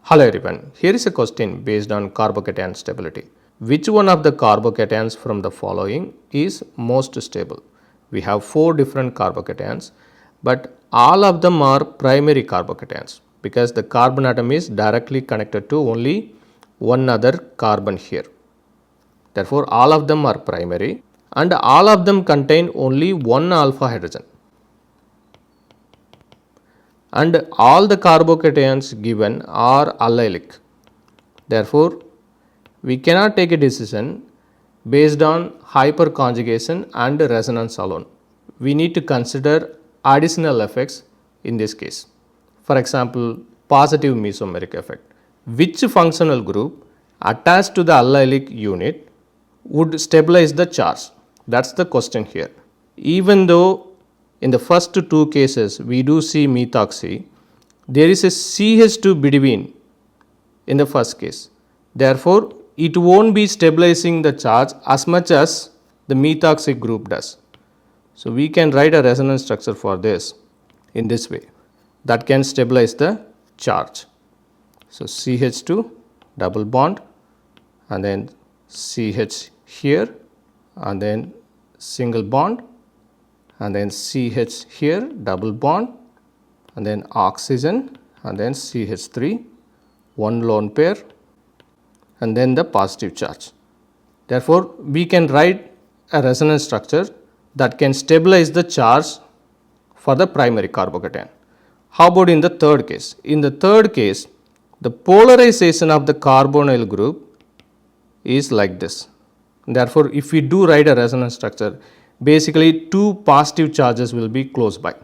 Hello everyone, here is a question based on carbocation stability. Which one of the carbocations from the following is most stable? We have 4 different carbocations, but all of them are primary carbocations because the carbon atom is directly connected to only one other carbon here. Therefore, all of them are primary and all of them contain only one alpha hydrogen. And all the carbocations given are allylic. Therefore, we cannot take a decision based on hyperconjugation and resonance alone. We need to consider additional effects in this case. For example, positive mesomeric effect. Which functional group attached to the allylic unit would stabilize the charge? That's the question here. Even though in the first 2 cases we do see methoxy, there is a CH2 between in the first case. Therefore, it won't be stabilizing the charge as much as the methoxy group does. So, we can write a resonance structure for this in this way that can stabilize the charge. So, CH2 double bond and then CH here and then single bond and then CH here double bond and then oxygen and then CH3, one lone pair and then the positive charge. Therefore, we can write a resonance structure that can stabilize the charge for the primary carbocation. How about in the third case? In the third case, the polarization of the carbonyl group is like this. Therefore, if we do write a resonance structure, basically 2 positive charges will be close by.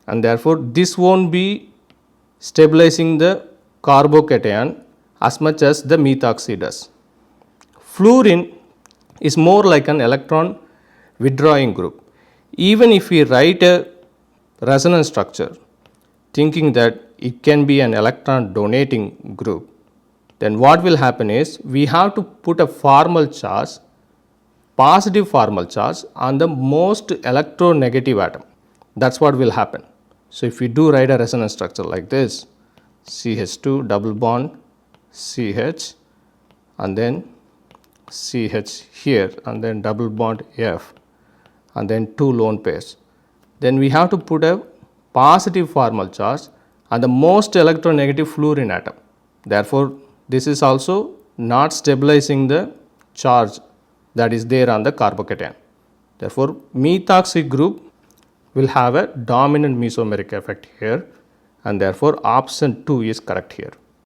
And therefore, this won't be stabilizing the carbocation as much as the methoxy does. Fluorine is more like an electron withdrawing group. Even if we write a resonance structure thinking that it can be an electron donating group, then what will happen is we have to put a formal charge, positive formal charge on the most electronegative atom. That's what will happen. So, if we do write a resonance structure like this, CH2 double bond CH and then CH here and then double bond F and then 2 lone pairs. Then we have to put a positive formal charge on the most electronegative fluorine atom. Therefore, this is also not stabilizing the charge that is there on the carbocation. Therefore, methoxy group will have a dominant mesomeric effect here and therefore option 2 is correct here.